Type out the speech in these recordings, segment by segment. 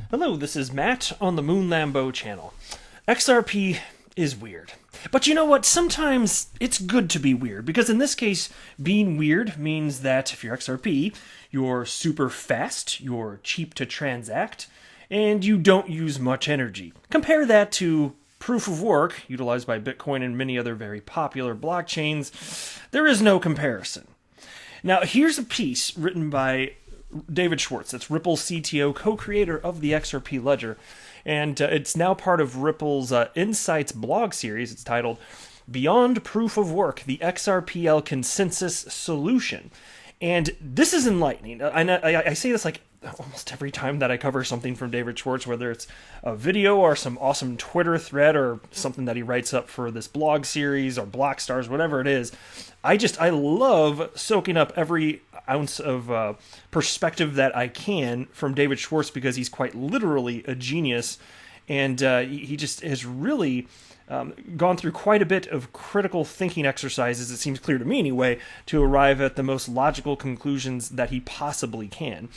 Hello, this is Matt on the Moon Lambo channel. XRP is weird. But you know what? Sometimes it's good to be weird, because in this case, being weird means that if you're XRP, you're super fast, you're cheap to transact, and you don't use much energy. Compare that to proof of work, utilized by Bitcoin and many other very popular blockchains. There is no comparison. Now, here's a piece written by David Schwartz. That's Ripple's CTO, co-creator of the XRP ledger, and it's now part of Ripple's Insights blog series. It's titled Beyond Proof of Work, the XRPL Consensus Solution. And this is enlightening. I say this like almost every time that I cover something from David Schwartz, whether it's a video or some awesome Twitter thread or something that he writes up for this blog series or Blockstars, whatever it is. I love soaking up every ounce of perspective that I can from David Schwartz, because he's quite literally a genius, and he just has really gone through quite a bit of critical thinking exercises, it seems clear to me anyway, to arrive at the most logical conclusions that he possibly can.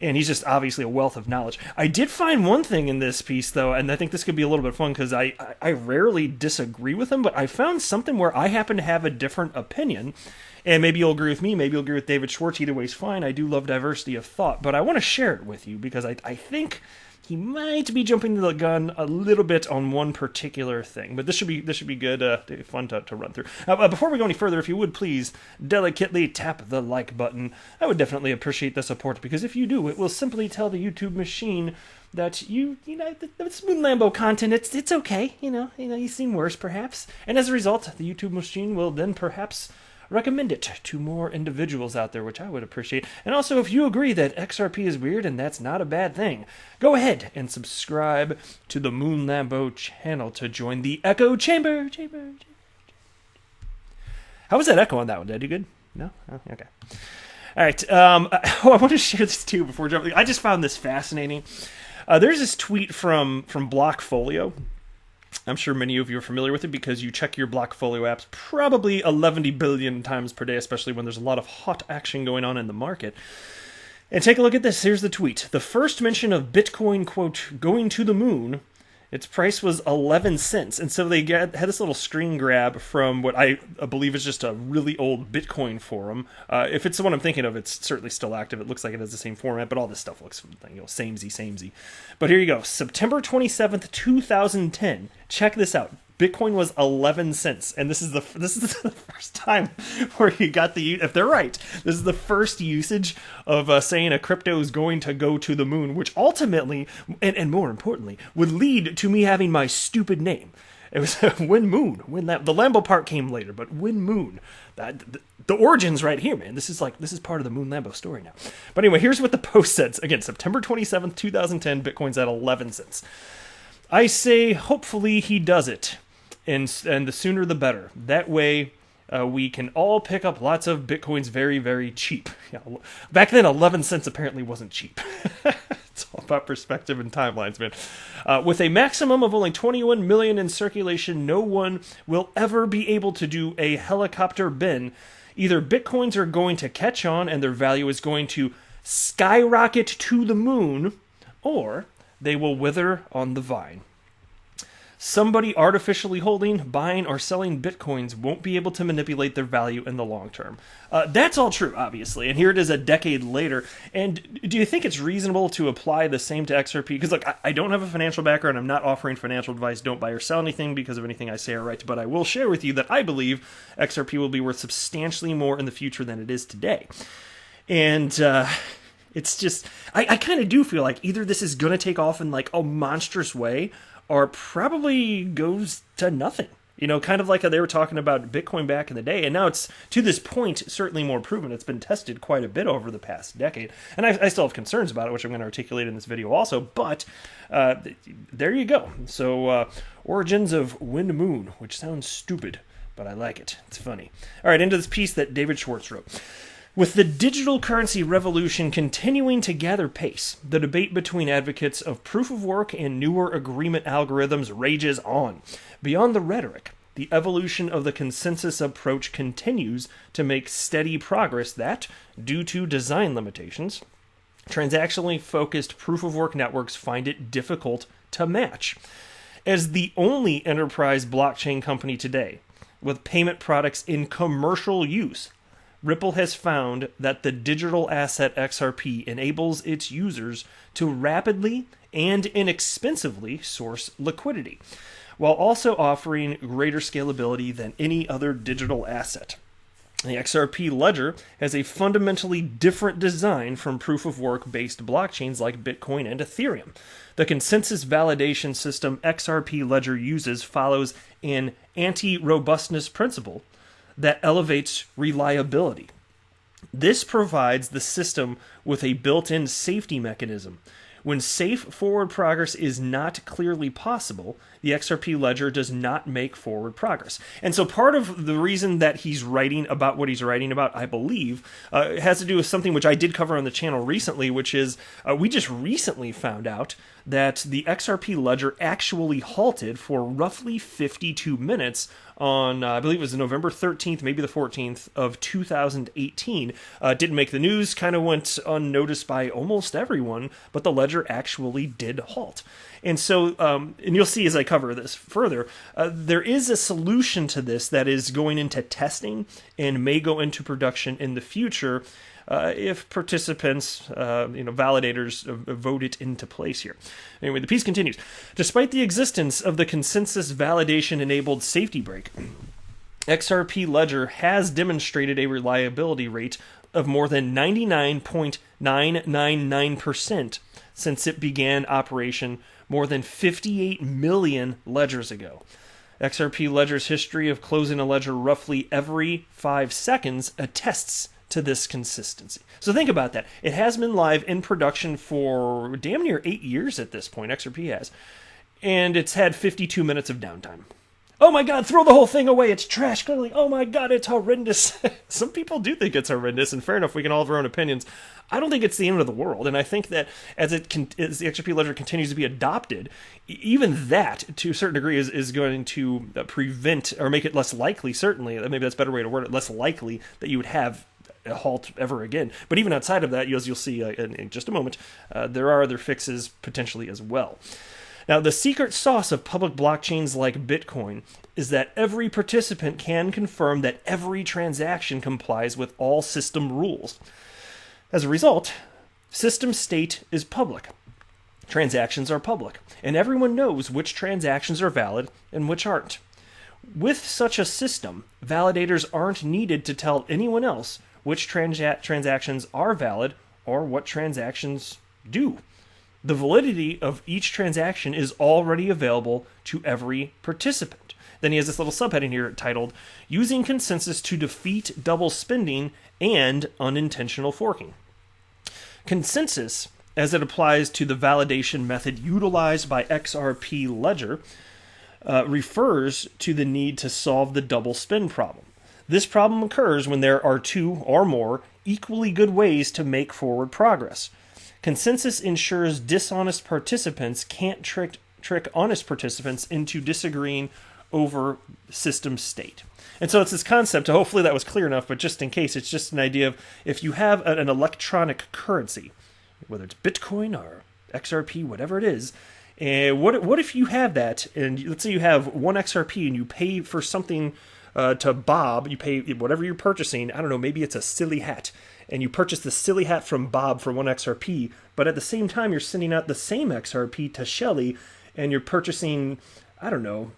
And he's just obviously a wealth of knowledge. I did find one thing in this piece, though, and I think this could be a little bit fun, because I rarely disagree with him, but I found something where I happen to have a different opinion. And maybe you'll agree with me, maybe you'll agree with David Schwartz. Either way is fine. I do love diversity of thought, but I want to share it with you, because I think he might be jumping the gun a little bit on one particular thing. But this should be good, fun to run through. Before we go any further, if you would please delicately tap the like button. I would definitely appreciate the support, because if you do, it will simply tell the YouTube machine that it's Moon Lambo content. It's okay. You've seen worse, perhaps. And as a result, the YouTube machine will then perhaps recommend it to more individuals out there, which I would appreciate. And also, if you agree that XRP is weird and that's not a bad thing, go ahead and subscribe to the Moon Lambo channel to join the echo chamber. How was that echo on that one? Did I do good? No? Oh, okay. All right. I want to share this too before jumping. I just found this fascinating. There's this tweet from Blockfolio. I'm sure many of you are familiar with it, because you check your Blockfolio apps probably 11 billion times per day, especially when there's a lot of hot action going on in the market. And take a look at this. Here's the tweet. The first mention of Bitcoin, quote, going to the moon, its price was 11 cents. And so they had this little screen grab from what I believe is just a really old Bitcoin forum. If it's the one I'm thinking of, it's certainly still active. It looks like it has the same format, but all this stuff looks samey. But here you go. September 27th, 2010. Check this out. Bitcoin was 11 cents, and this is the first time where you got if they're right, this is the first usage of saying a crypto is going to go to the moon, which ultimately, and more importantly, would lead to me having my stupid name. It was Win Moon. The Lambo part came later, but Win Moon. The origin's right here, man. This is part of the Moon Lambo story now. But anyway, here's what the post says. Again, September 27th, 2010, Bitcoin's at 11 cents. I say, hopefully he does it. And the sooner the better. That way, we can all pick up lots of Bitcoins very, very cheap. Yeah, back then, 11 cents apparently wasn't cheap. It's all about perspective and timelines, man. With a maximum of only 21 million in circulation, no one will ever be able to do a helicopter bin. Either Bitcoins are going to catch on and their value is going to skyrocket to the moon, or they will wither on the vine. Somebody artificially holding, buying, or selling Bitcoins won't be able to manipulate their value in the long term. That's all true, obviously, and here it is a decade later. And do you think it's reasonable to apply the same to XRP? Because, look, I don't have a financial background. I'm not offering financial advice. Don't buy or sell anything because of anything I say or write. But I will share with you that I believe XRP will be worth substantially more in the future than it is today. And it's just, I kind of do feel like either this is going to take off in like a monstrous way, or probably goes to nothing. Kind of like how they were talking about Bitcoin back in the day. And now it's, to this point, certainly more proven. It's been tested quite a bit over the past decade. And I still have concerns about it, which I'm going to articulate in this video also. But there you go. So, origins of Wind Moon, which sounds stupid, but I like it. It's funny. All right, into this piece that David Schwartz wrote. With the digital currency revolution continuing to gather pace, the debate between advocates of proof of work and newer agreement algorithms rages on. Beyond the rhetoric, the evolution of the consensus approach continues to make steady progress that, due to design limitations, Transactionally focused proof-of-work networks find it difficult to match. As the only enterprise blockchain company today with payment products in commercial use, Ripple has found that the digital asset XRP enables its users to rapidly and inexpensively source liquidity, while also offering greater scalability than any other digital asset. The XRP ledger has a fundamentally different design from proof-of-work based blockchains like Bitcoin and Ethereum. The consensus validation system XRP ledger uses follows an anti-robustness principle that elevates reliability. This provides the system with a built-in safety mechanism. When safe forward progress is not clearly possible, the XRP ledger does not make forward progress. And so part of the reason that he's writing about what he's writing about, I believe, has to do with something which I did cover on the channel recently, which is we just recently found out that the XRP ledger actually halted for roughly 52 minutes on, I believe it was November 13th, maybe the 14th of 2018. Didn't make the news, kind of went unnoticed by almost everyone, but the ledger actually did halt. And so, and you'll see as I cover this further, there is a solution to this that is going into testing and may go into production in the future if participants, validators vote it into place here. Anyway, the piece continues. Despite the existence of the consensus validation-enabled safety break, XRP Ledger has demonstrated a reliability rate of more than 99.999% since it began operation more than 58 million ledgers ago. XRP Ledger's history of closing a ledger roughly every 5 seconds attests to this consistency. So think about that. It has been live in production for damn near 8 years at this point, XRP has, and it's had 52 minutes of downtime. Oh my God, throw the whole thing away. It's trash. Clearly, oh my God, it's horrendous. Some people do think it's horrendous, and fair enough, we can all have our own opinions. I don't think it's the end of the world, and I think that as the XRP Ledger continues to be adopted, even that, to a certain degree, is going to prevent, or make it less likely, certainly, maybe that's a better way to word it, less likely that you would have a halt ever again. But even outside of that, as you'll see in just a moment, there are other fixes potentially as well. Now, the secret sauce of public blockchains like Bitcoin is that every participant can confirm that every transaction complies with all system rules. As a result, system state is public. Transactions are public, and everyone knows which transactions are valid and which aren't. With such a system, validators aren't needed to tell anyone else which transactions are valid or what transactions do. The validity of each transaction is already available to every participant. Then he has this little subheading here titled, Using Consensus to Defeat Double Spending and Unintentional Forking. Consensus, as it applies to the validation method utilized by XRP Ledger, refers to the need to solve the double spend problem. This problem occurs when there are two or more equally good ways to make forward progress. Consensus ensures dishonest participants can't trick honest participants into disagreeing over system state. And so it's this concept, hopefully that was clear enough, but just in case, it's just an idea of if you have an electronic currency, whether it's Bitcoin or XRP, whatever it is, and what if you have that, and let's say you have one XRP and you pay for something to Bob, you pay whatever you're purchasing, I don't know, maybe it's a silly hat, and you purchase the silly hat from Bob for 1 XRP, but at the same time you're sending out the same XRP to Shelly, and you're purchasing, I don't know,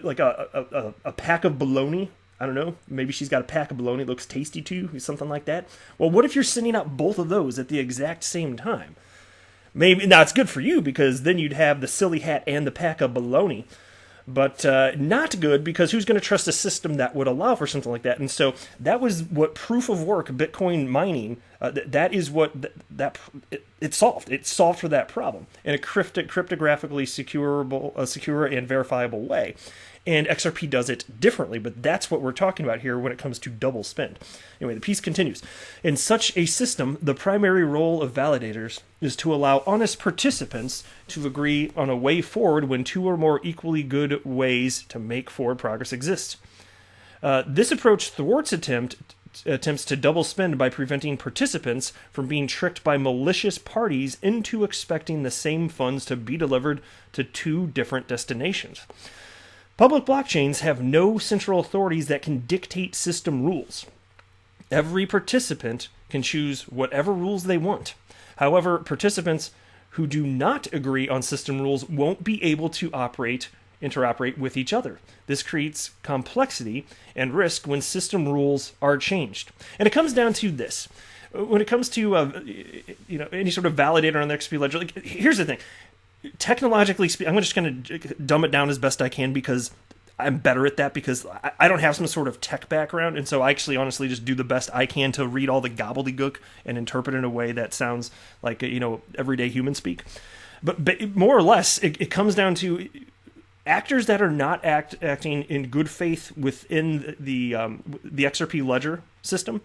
like a pack of bologna. I don't know, maybe she's got a pack of bologna, it looks tasty to you, something like that. Well, what if you're sending out both of those at the exact same time? Maybe, now it's good for you because then you'd have the silly hat and the pack of bologna. But not good because who's going to trust a system that would allow for something like that? And so that was what proof of work Bitcoin mining. That is what it solved. It solved for that problem in a cryptographically secure and verifiable way. And XRP does it differently, but that's what we're talking about here when it comes to double spend. Anyway, the piece continues. In such a system, the primary role of validators is to allow honest participants to agree on a way forward when two or more equally good ways to make forward progress exist. This approach thwarts attempt attempts to double spend by preventing participants from being tricked by malicious parties into expecting the same funds to be delivered to two different destinations. Public blockchains have no central authorities that can dictate system rules. Every participant can choose whatever rules they want. However, participants who do not agree on system rules won't be able to interoperate with each other. This creates complexity and risk when system rules are changed. And it comes down to this. When it comes to any sort of validator on the XRP ledger, like, here's the thing. Technologically speaking, I'm just going to dumb it down as best I can because I'm better at that, because I don't have some sort of tech background, and so I actually honestly just do the best I can to read all the gobbledygook and interpret it in a way that sounds like everyday human speak. But more or less, it comes down to actors that are not acting in good faith within the XRP ledger system.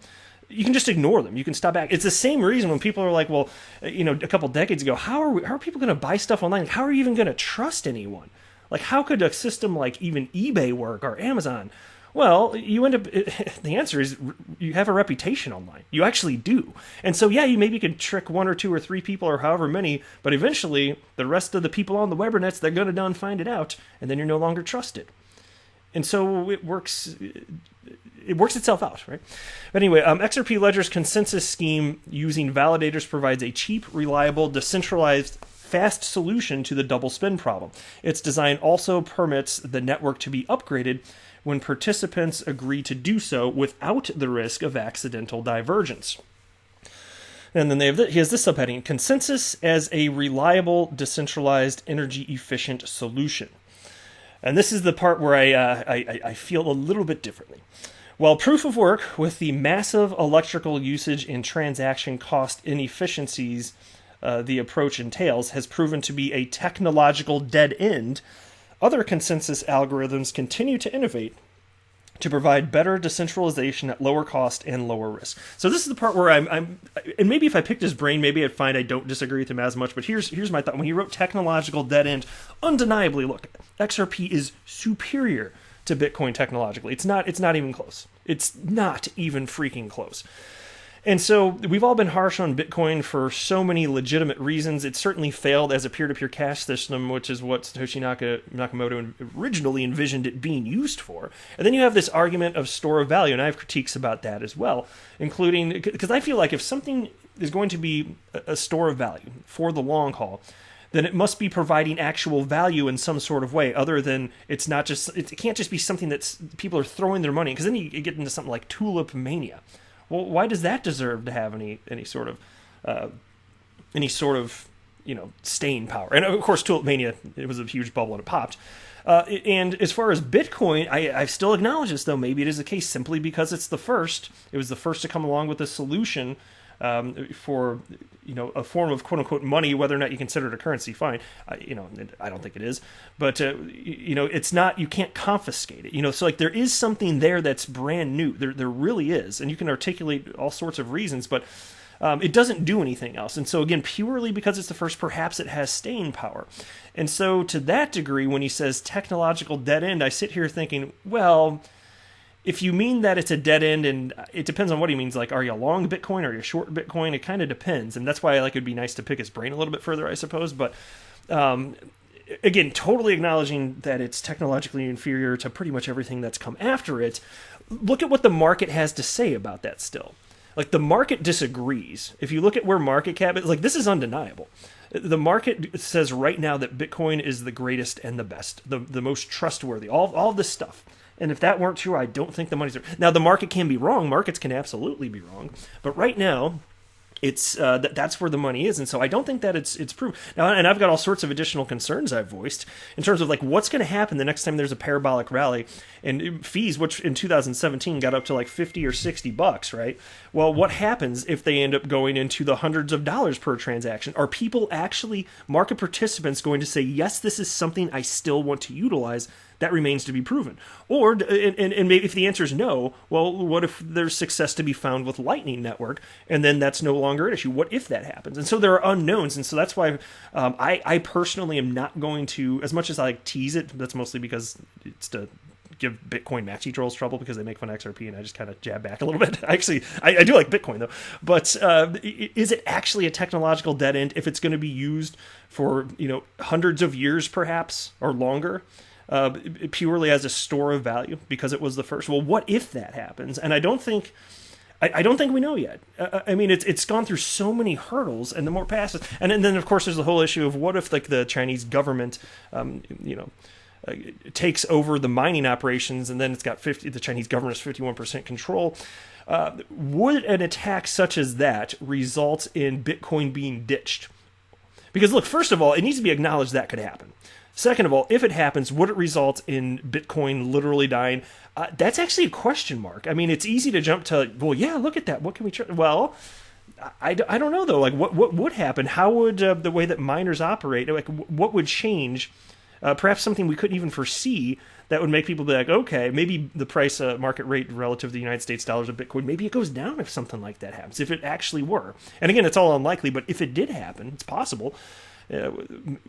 You can just ignore them. You can stop back. It's the same reason when people are like, well, a couple decades ago, how are people going to buy stuff online? How are you even going to trust anyone? Like, how could a system like even eBay work or Amazon? Well, you end up, the answer is you have a reputation online. You actually do. And so, yeah, you maybe could trick one or two or three people or however many, but eventually the rest of the people on the webernets, they're going to find it out, and then you're no longer trusted. And so it works itself out, right? But anyway, XRP Ledger's consensus scheme using validators provides a cheap, reliable, decentralized, fast solution to the double spend problem. Its design also permits the network to be upgraded when participants agree to do so without the risk of accidental divergence. And then he has this subheading: consensus as a reliable, decentralized, energy-efficient solution. And this is the part where I feel a little bit differently. While proof of work with the massive electrical usage and transaction cost inefficiencies the approach entails has proven to be a technological dead end, other consensus algorithms continue to innovate to provide better decentralization at lower cost and lower risk. So this is the part where I'm and maybe if I picked his brain, maybe I'd find I don't disagree with him as much, but here's my thought. When he wrote technological dead end, undeniably, look, XRP is superior to Bitcoin technologically. It's not even close. It's not even freaking close. And so we've all been harsh on Bitcoin for so many legitimate reasons. It certainly failed as a peer-to-peer cash system, which is what Satoshi Nakamoto originally envisioned it being used for. And then you have this argument of store of value, and I have critiques about that as well, including because I feel like if something is going to be a store of value for the long haul, then it must be providing actual value in some sort of way, other than it can't just be something that people are throwing their money in, because then you get into something like tulip mania. Well, why does that deserve to have any sort of staying power? And of course, Tulip Mania, it was a huge bubble and it popped. And as far as Bitcoin, I still acknowledge this, though maybe it is the case simply because it's the first. It was the first to come along with a solution for a form of quote unquote money, whether or not you consider it a currency, fine. I don't think it is, but it's not. You can't confiscate it. So like there is something there that's brand new. There really is, and you can articulate all sorts of reasons, but it doesn't do anything else. And so again, purely because it's the first, perhaps it has staying power. And so to that degree, when he says technological dead end, I sit here thinking, well, if you mean that it's a dead end, and it depends on what he means, like, are you long Bitcoin, are you short Bitcoin? It kind of depends, and that's why it'd be nice to pick his brain a little bit further, I suppose. But again, totally acknowledging that it's technologically inferior to pretty much everything that's come after it. Look at what the market has to say about that still. Like, the market disagrees. If you look at where market cap is, like, this is undeniable. The market says right now that Bitcoin is the greatest and the best, the most trustworthy, all this stuff. And if that weren't true, I don't think the money's there. Now, the market can be wrong. Markets can absolutely be wrong. But right now, it's that's where the money is. And so I don't think that it's proven. Now, and I've got all sorts of additional concerns I've voiced in terms of, like, what's going to happen the next time there's a parabolic rally. And fees, which in 2017 got up to like $50 or $60, right? Well, what happens if they end up going into the hundreds of dollars per transaction? Are people actually, market participants, going to say, yes, this is something I still want to utilize? That remains to be proven. Or, and maybe if the answer is no, well, what if there's success to be found with Lightning Network, and then that's no longer an issue? What if that happens? And so there are unknowns, and so that's why I personally am not going to, as much as I tease it, that's mostly because it's to give Bitcoin maxi trolls trouble because they make fun of XRP, and I just kind of jab back a little bit. I do like Bitcoin though, but is it actually a technological dead end if it's going to be used for hundreds of years perhaps or longer? Purely as a store of value because it was the first. Well, what if that happens? And I don't think we know yet. I mean, it's gone through so many hurdles, and the more passes, and then of course there's the whole issue of what if like the Chinese government, takes over the mining operations, and then it's got the Chinese government has 51% control. Would an attack such as that result in Bitcoin being ditched? Because look, first of all, it needs to be acknowledged that could happen. Second of all, if it happens, would it result in Bitcoin literally dying? That's actually a question mark. I mean, it's easy to jump to, well, yeah, look at that. What can we try? Well, I don't know, though. Like, what would happen? How would the way that miners operate, like, what would change? Perhaps something we couldn't even foresee that would make people be like, okay, maybe the price market rate relative to the United States dollars of Bitcoin, maybe it goes down if something like that happens, if it actually were. And again, it's all unlikely, but if it did happen, it's possible.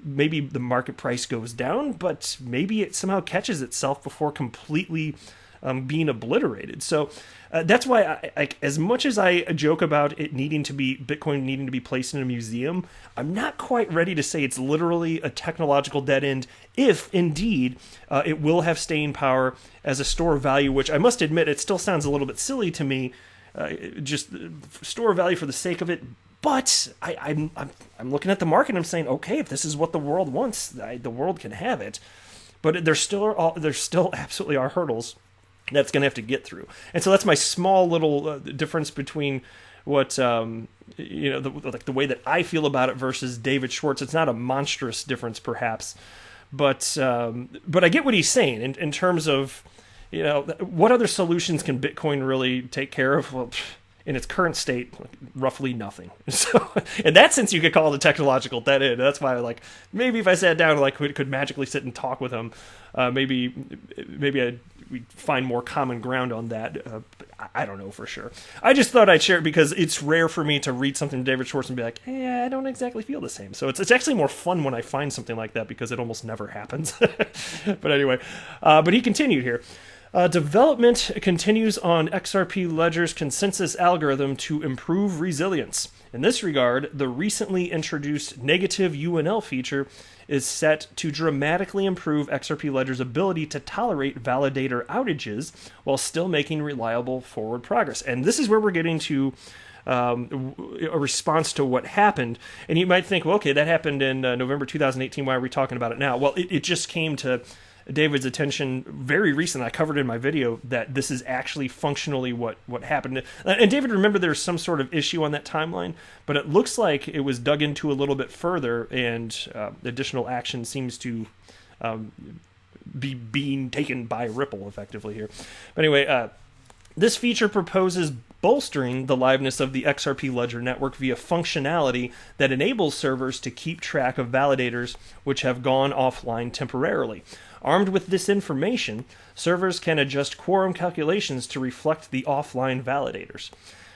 Maybe the market price goes down, but maybe it somehow catches itself before completely being obliterated. So that's why, as much as I joke about it Bitcoin needing to be placed in a museum, I'm not quite ready to say it's literally a technological dead end if indeed it will have staying power as a store of value, which I must admit, it still sounds a little bit silly to me, just store of value for the sake of it. But I'm looking at the market and I'm saying, okay, if this is what the world wants, the world can have it. But there still absolutely are hurdles that's going to have to get through. And so that's my small little difference between what the way that I feel about it versus David Schwartz. It's not a monstrous difference, perhaps, but I get what he's saying in terms of what other solutions can Bitcoin really take care of. Well, in its current state, roughly nothing. So, in that sense, you could call it a technological dead end. That's why, maybe if I sat down and could magically sit and talk with him, maybe we'd find more common ground on that. I don't know for sure. I just thought I'd share it because it's rare for me to read something to David Schwartz and be like, hey, I don't exactly feel the same. So it's actually more fun when I find something like that because it almost never happens. But anyway, but he continued here. Development continues on XRP Ledger's consensus algorithm to improve resilience. In this regard, the recently introduced negative UNL feature is set to dramatically improve XRP Ledger's ability to tolerate validator outages while still making reliable forward progress. And this is where we're getting to a response to what happened. And you might think, well, okay, that happened in November 2018. Why are we talking about it now? Well, it just came to David's attention very recently. I covered in my video that this is actually functionally what happened. And David, remember there's some sort of issue on that timeline, but it looks like it was dug into a little bit further, and additional action seems to be being taken by Ripple effectively here. But anyway, this feature proposes bolstering the liveness of the XRP Ledger network via functionality that enables servers to keep track of validators which have gone offline temporarily. Armed with this information, servers can adjust quorum calculations to reflect the offline validators.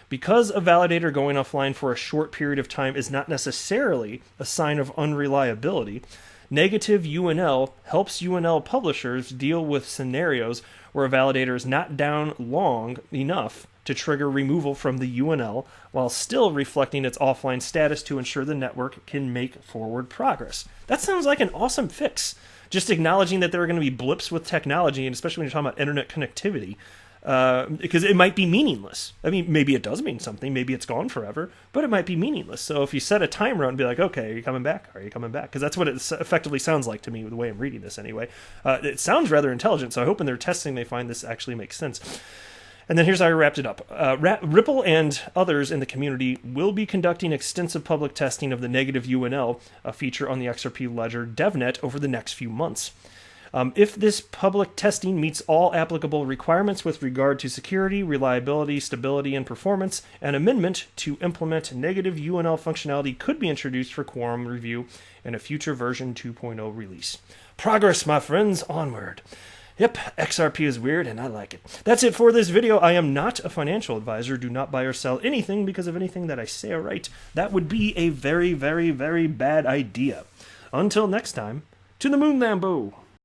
Because a validator going offline for a short period of time is not necessarily a sign of unreliability, negative UNL helps UNL publishers deal with scenarios where a validator is not down long enough to trigger removal from the UNL while still reflecting its offline status to ensure the network can make forward progress. That sounds like an awesome fix. Just acknowledging that there are going to be blips with technology, and especially when you're talking about internet connectivity, because it might be meaningless. I mean, maybe it does mean something. Maybe it's gone forever, but it might be meaningless. So if you set a timer and be like, okay, are you coming back? Are you coming back? Because that's what it effectively sounds like to me, the way I'm reading this anyway. It sounds rather intelligent, so I hope in their testing they find this actually makes sense. And then here's how I wrapped it up. Ripple and others in the community will be conducting extensive public testing of the negative UNL feature on the XRP Ledger DevNet over the next few months. If this public testing meets all applicable requirements with regard to security, reliability, stability, and performance, an amendment to implement negative UNL functionality could be introduced for quorum review in a future version 2.0 release. Progress, my friends, onward. Yep, XRP is weird, and I like it. That's it for this video. I am not a financial advisor. Do not buy or sell anything because of anything that I say or write. That would be a very, very, very bad idea. Until next time, to the moon, Lambo!